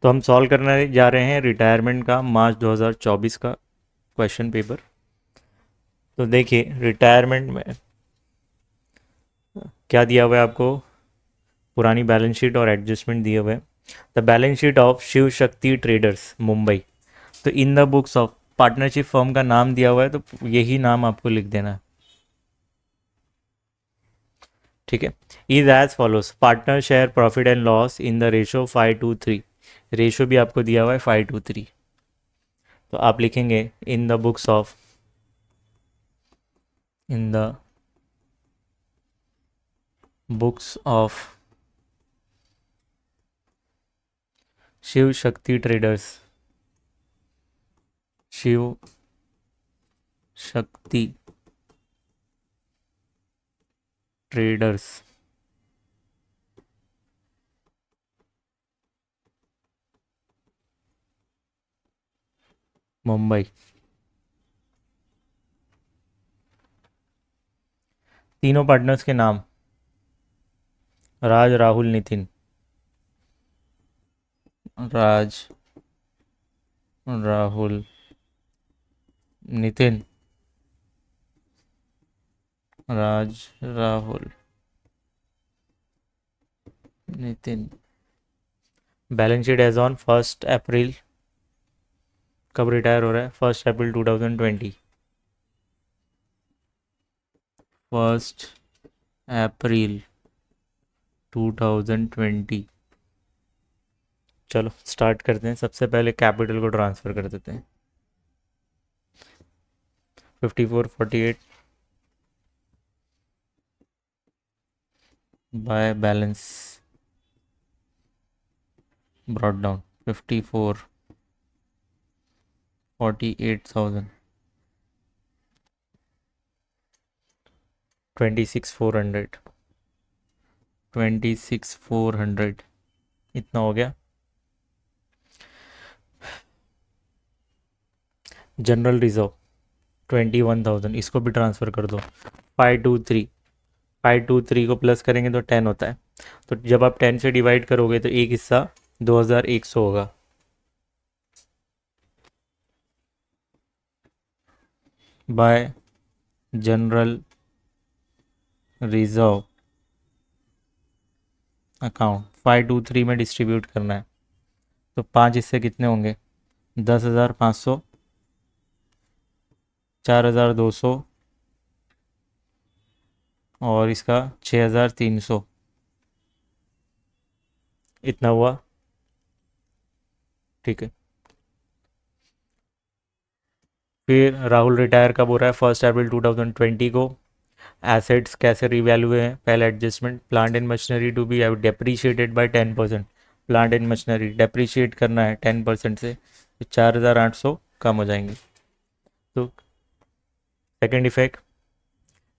तो हम सॉल्व करने जा रहे हैं रिटायरमेंट का मार्च 2024 का क्वेश्चन पेपर। तो देखिए रिटायरमेंट में क्या दिया हुआ है आपको, पुरानी बैलेंस शीट और एडजस्टमेंट दिए हुए हैं। The balance sheet of Shiv Shakti traders Mumbai. तो in the books of partnership firm का नाम दिया हुआ है, तो यही नाम आपको लिख देना है। ठीक है। Is as follows, partner share profit and loss in the ratio 5:3। Ratio भी आपको दिया हुआ है 5:3। तो आप लिखेंगे in the books of, in the books of Shiv Shakti traders, Shiv Shakti traders Mumbai. तीनों पार्टनर्स के नाम Raj, Rahul, Nitin. Raj, Rahul, Nitin. Raj, Rahul, Nitin. Balance sheet as on 1 April. कब रिटायर हो रहा है? 1 अप्रैल 2020। 1 अप्रैल 2020। चलो स्टार्ट करते हैं। सबसे पहले कैपिटल को ट्रांसफ़र कर देते हैं। 5448 बाय बैलेंस ब्रॉट डाउन 54,48,000, 26,400, 26,400 इतना हो गया। जनरल रिजर्व 21,000, इसको भी ट्रांसफ़र कर दो। 523, 523 को प्लस करेंगे तो 10 होता है। तो जब आप 10 से डिवाइड करोगे तो एक हिस्सा 2,100 होगा। बाय जनरल रिजर्व अकाउंट 523 में डिस्ट्रीब्यूट करना है। तो 5 हिस्से कितने होंगे? 10,500, 4,200 और इसका 6,300, इतना हुआ। ठीक है। फिर राहुल रिटायर कब हो रहा है? 1 अप्रैल 2020 को। एसेट्स कैसे रिवैल्यू हुए हैं? पहले adjustment, plant and machinery to be depreciated by 10%। Plant and machinery depreciate करना है 10% से, तो 4,800 कम हो जाएंगे। तो सेकेंड इफेक्ट,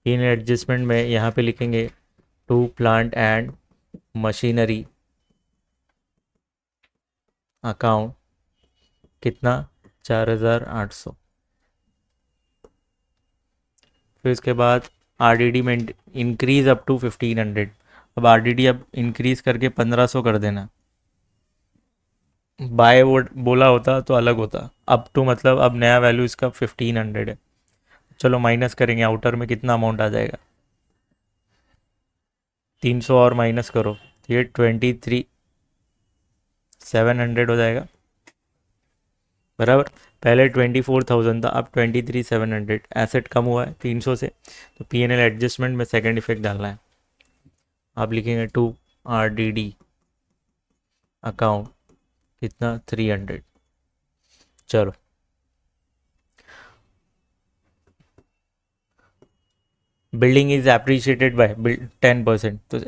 इन एडजस्टमेंट में यहाँ पे लिखेंगे to plant and machinery account कितना? 4,800। फिर इसके बाद आरडीडी में इंक्रीज अप टू 1,500। अब आरडीडी अब इंक्रीज करके 1,500 कर देना। बाय वो बोला होता तो अलग होता, अप टू मतलब अब नया वैल्यू इसका 1,500 है। चलो माइनस करेंगे, आउटर में कितना अमाउंट आ जाएगा? 300 और माइनस करो तो ये 23,700 हो जाएगा। बराबर। पहले 24,000 था, अब 23,700। एसेट कम हुआ है 300 से, तो पी एन एल एडजस्टमेंट में सेकेंड इफेक्ट डालना है। आप लिखेंगे to R D D account कितना? 300। चलो बिल्डिंग इज अप्रिशिएटेड बाय 10%, तो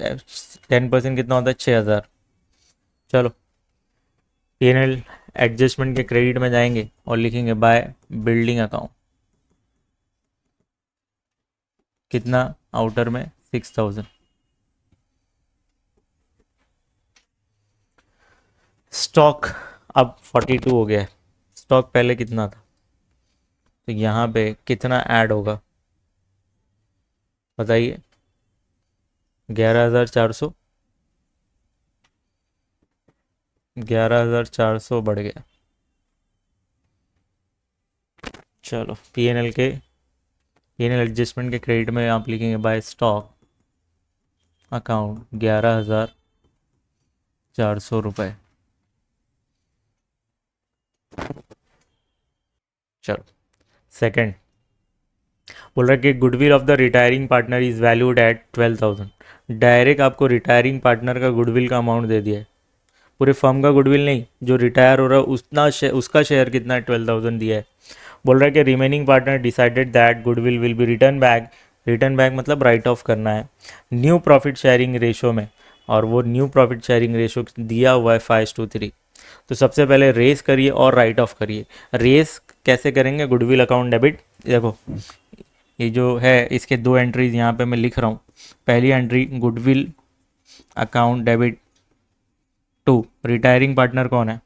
10% कितना होता है? 6,000। चलो पी एन एल एडजस्टमेंट के क्रेडिट में जाएंगे और लिखेंगे बाय बिल्डिंग अकाउंट कितना? आउटर में 6,000। स्टॉक अब 42 हो गया है। स्टॉक पहले कितना था? तो यहाँ पे कितना ऐड होगा बताइए? 11,400। 11,400 बढ़ गया। चलो पी एन एल एडजस्टमेंट के क्रेडिट में आप लिखेंगे बाय स्टॉक अकाउंट 11,400 रुपये। चलो सेकंड, बोल रहा है कि goodwill of the retiring partner is valued at 12,000। Direct आपको रिटायरिंग पार्टनर का गुडविल का अमाउंट दे दिया है, पूरे फर्म का गुडविल नहीं, जो रिटायर हो रहा है उसका शेयर कितना है, 12,000 दिया है। बोल रहा है कि remaining partner decided that goodwill will be return back. Return back मतलब राइट ऑफ करना है न्यू प्रॉफिट शेयरिंग रेशो में, और वो न्यू प्रॉफिट शेयरिंग रेशो दिया हुआ है 5:3। तो सबसे पहले रेस करिए और राइट ऑफ करिए। रेस कैसे करेंगे, गुडविल अकाउंट डेबिट, देखो ये जो है इसके दो एंट्रीज यहाँ पे मैं लिख रहा हूँ। पहली entry goodwill account debit to, retiring partner कौन है,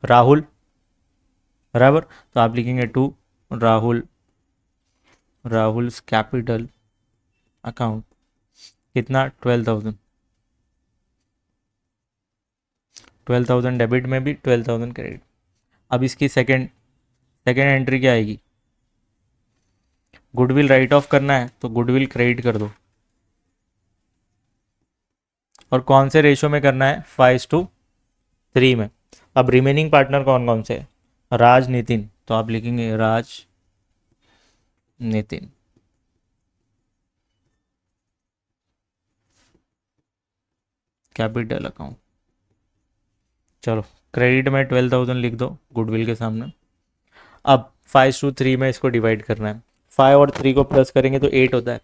राहुल, बराबर। तो आप लिखेंगे to Rahul, Rahul's capital account, कितना, 12,000। 12,000 डेबिट में भी 12,000 क्रेडिट। अब इसकी सेकंड सेकंड एंट्री क्या आएगी, गुडविल राइट ऑफ करना है तो गुडविल क्रेडिट कर दो। और कौन से रेशो में करना है, 5:3 में। अब रिमेनिंग पार्टनर कौन कौन से हैं? राज, नितिन, तो आप लिखेंगे राज, नितिन, कैपिटल अकाउंट। चलो क्रेडिट में 12,000 लिख दो गुडविल के सामने। अब 5:3 में इसको डिवाइड करना है। 5 और 3 को प्लस करेंगे तो 8 होता है।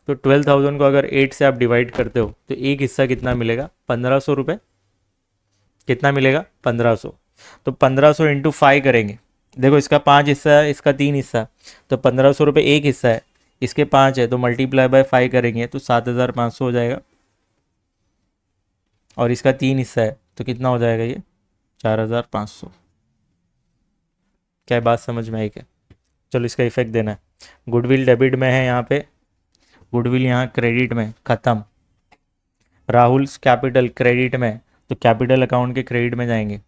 तो 12,000 को अगर 8 से आप डिवाइड करते हो तो एक हिस्सा कितना मिलेगा, 1,500 रुपये। कितना मिलेगा, 1,500। तो 1,500 इंटू 5 करेंगे। देखो इसका 5 हिस्सा है, इसका 3 हिस्सा है, तो 1,500 रुपये एक हिस्सा है, इसके 5 है, तो मल्टीप्लाई बाय 5 करेंगे तो 7,500 हो जाएगा। और इसका 3 हिस्सा है तो कितना हो जाएगा ये, 4,500। क्या बात समझ में आई क्या? चलो इसका इफेक्ट देना है। गुडविल डेबिट में है यहाँ पे, गुडविल यहाँ क्रेडिट में ख़त्म। राहुल कैपिटल क्रेडिट में, तो कैपिटल अकाउंट के क्रेडिट में जाएंगे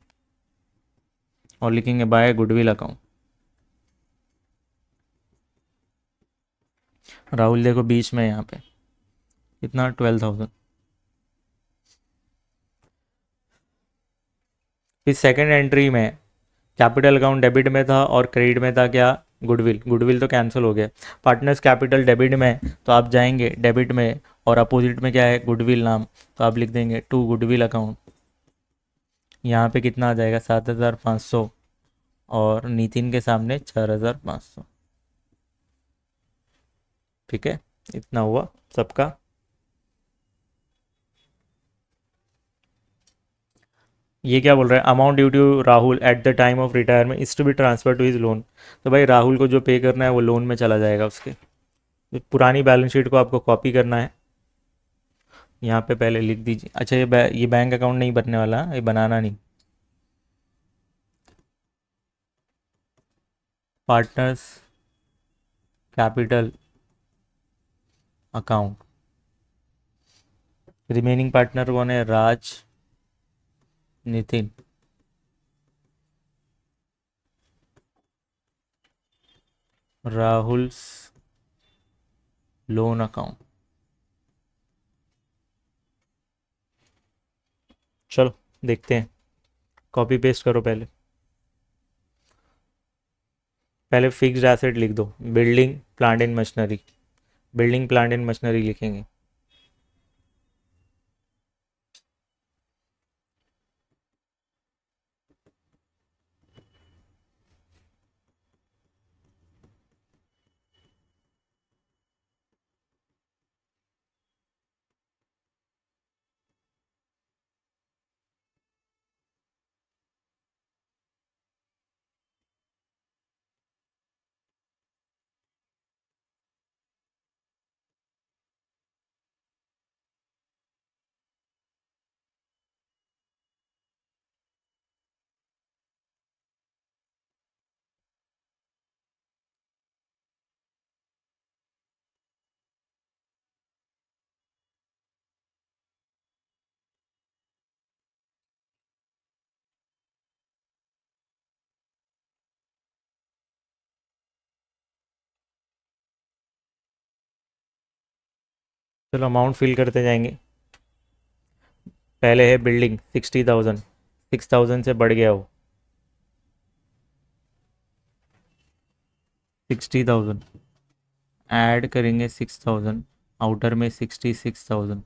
और लिखेंगे बाय गुडविल अकाउंट। राहुल देखो बीच में यहाँ पे कितना, 12,000। फिर सेकंड एंट्री में कैपिटल अकाउंट डेबिट में था और क्रेडिट में था क्या, गुडविल। गुडविल तो कैंसिल हो गया। पार्टनर्स कैपिटल डेबिट में, तो आप जाएंगे डेबिट में, और अपोजिट में क्या है, गुडविल नाम, तो आप लिख देंगे टू गुडविल अकाउंट। यहाँ पे कितना आ जाएगा, 7,500, और नितिन के सामने 4,500। ठीक है, इतना हुआ सबका। ये क्या बोल रहा है, amount due to Rahul at the time of retirement is to be transfer to his loan. तो भाई राहुल को जो पे करना है वो लोन में चला जाएगा उसके। तो पुरानी बैलेंस शीट को आपको कॉपी करना है, यहाँ पे पहले लिख दीजिए। अच्छा ये बैंक अकाउंट नहीं बनने वाला, ये बनाना नहीं। Partners capital account, remaining partner कौन है, राज, नितिन, राहुल्स लोन अकाउंट। चलो देखते हैं, कॉपी पेस्ट करो पहले। पहले फिक्स्ड एसेट लिख दो, building plant and machinery, building plant and machinery लिखेंगे। चलो अमाउंट फिल करते जाएंगे। पहले है बिल्डिंग 60,000, 6,000 से बढ़ गया वो 60,000, ऐड करेंगे 6,000, आउटर में 66,000।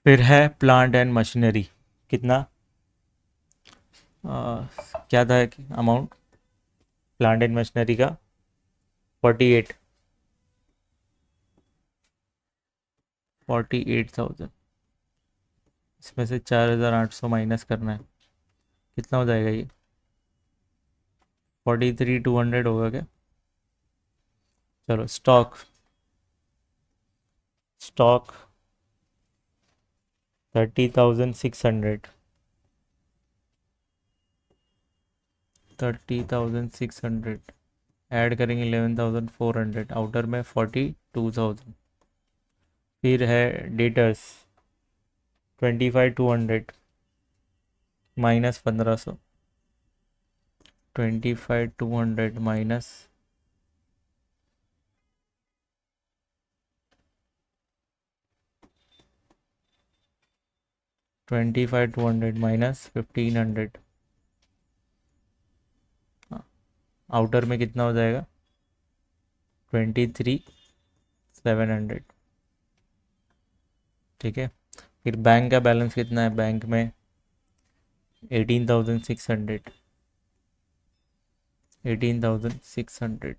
फिर है प्लांट एंड मशीनरी, कितना क्या था अमाउंट प्लांट एंड मशीनरी का? 48, 48,000। इसमें से 4,800 माइनस करना है, कितना हो जाएगा ये? 43,200 होगा क्या? चलो स्टॉक, स्टॉक 30,600, 30,600, ऐड करेंगे 11,400, आउटर में 42,000। फिर है debtors 25,200 minus 1,500, 25,200 minus 25,200 minus 1,500, outer में कितना हो जाएगा? 23,700। ठीक है। फिर बैंक का बैलेंस कितना है? बैंक में 18,600, 18,600।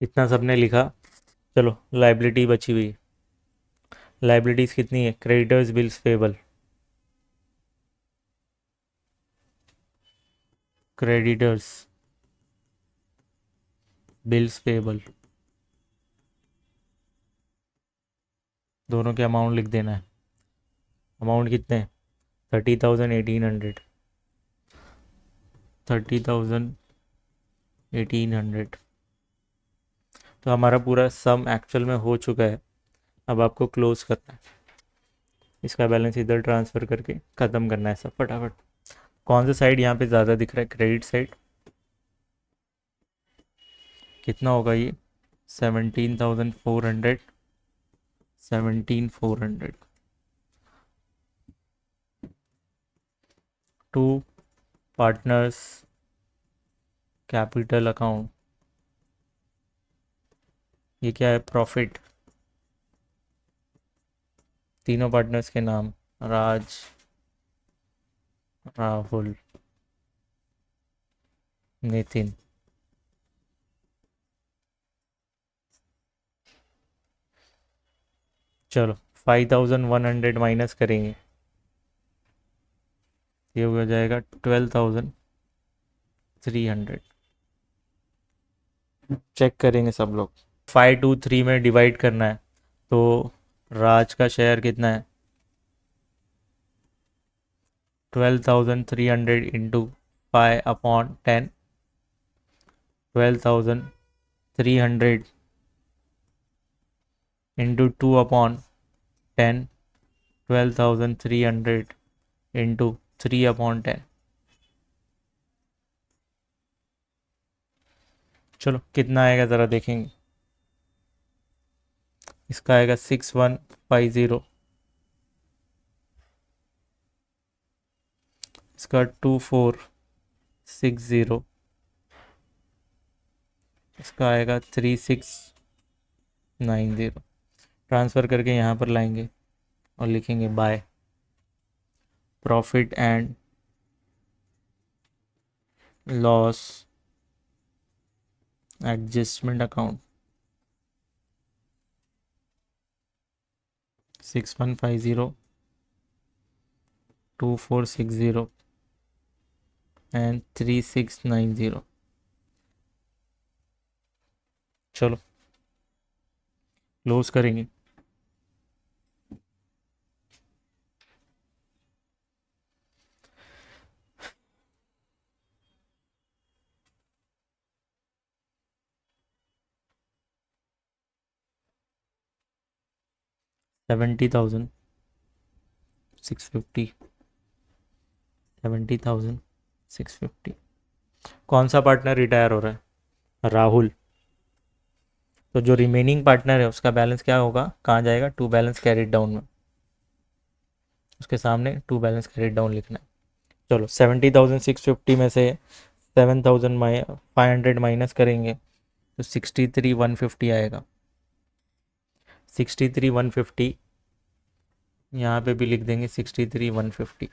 इतना सबने लिखा। चलो लाइबिलिटी बची हुई, लाइबिलिटीज कितनी है? Creditors bills payable, creditors bills payable, दोनों के अमाउंट लिख देना है। अमाउंट कितने? 30,000, 1,800, 30,000, 1,800। तो हमारा पूरा सम एक्चुअल में हो चुका है। अब आपको क्लोज करना है, इसका बैलेंस इधर ट्रांसफ़र करके ख़त्म करना है सब फटाफट। कौन सा साइड यहाँ पे ज़्यादा दिख रहा है? Credit side. कितना होगा ये? 17,400, 17,400 टू पार्टनर्स कैपिटल अकाउंट। ये क्या है? प्रॉफिट, तीनों पार्टनर्स के नाम, राज, राहुल, नितिन। चलो 5,100 माइनस करेंगे, ये हो जाएगा 12,300। चेक करेंगे सब लोग। 523 में डिवाइड करना है, तो राज का शेयर कितना है? 12,300 इंटू 5/10, 12,300 इंटू 2/10, 12,300 इंटू 3/10। चलो कितना आएगा ज़रा देखेंगे। इसका आएगा 6,150, इसका 2,460, इसका आएगा 3,690। ट्रांसफ़र करके यहाँ पर लाएंगे और लिखेंगे by profit and loss adjustment account 6,150, 2,460 and 3,690। चलो क्लोज करेंगे। 70,650, 70,650। कौन सा पार्टनर रिटायर हो रहा है? राहुल। तो जो रिमेनिंग पार्टनर है उसका बैलेंस क्या होगा, कहाँ जाएगा? टू बैलेंस कैरिड डाउन में, उसके सामने टू बैलेंस कैरिड डाउन लिखना है। चलो 70,650 में से 7,500 माइनस करेंगे तो 63,150 आएगा। 63,150 यहाँ पे भी लिख देंगे 63,150।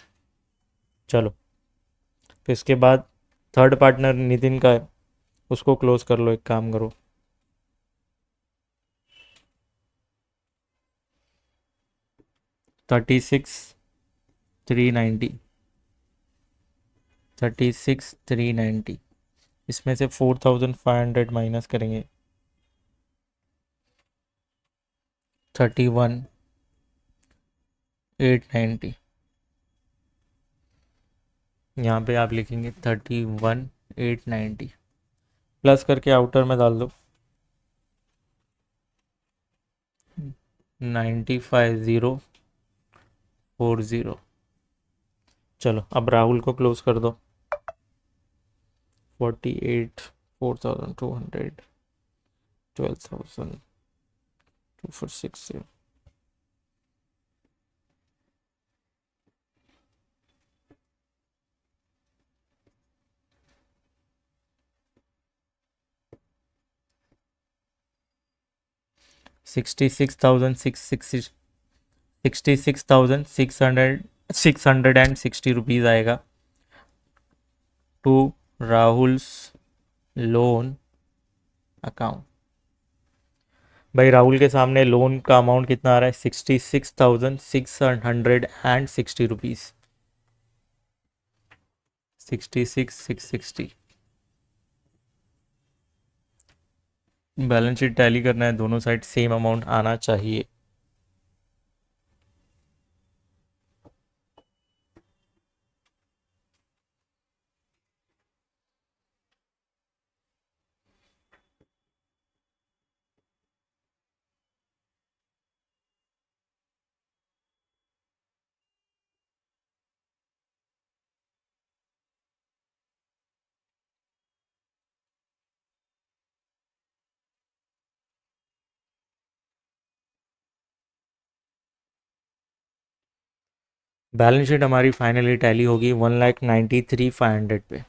चलो, फिर इसके बाद थर्ड पार्टनर नितिन का है, उसको क्लोज कर लो, एक काम करो। 36,390, 36,390, इसमें से 4,500 माइनस करेंगे, 31,890। यहाँ पे आप लिखेंगे 31,890, प्लस करके आउटर में डाल दो 95,040। चलो अब राहुल को क्लोज कर दो। 48, 4,200, 12,2460। 66,660 रुपीज़ आएगा टू राहुल्स लोन अकाउंट। भाई राहुल के सामने लोन का अमाउंट कितना आ रहा है? 66,660 रुपीज़। 66,660। बैलेंस शीट टैली करना है, दोनों साइड सेम अमाउंट आना चाहिए। बैलेंस शीट हमारी फाइनली टैली होगी 1,93,500 पे।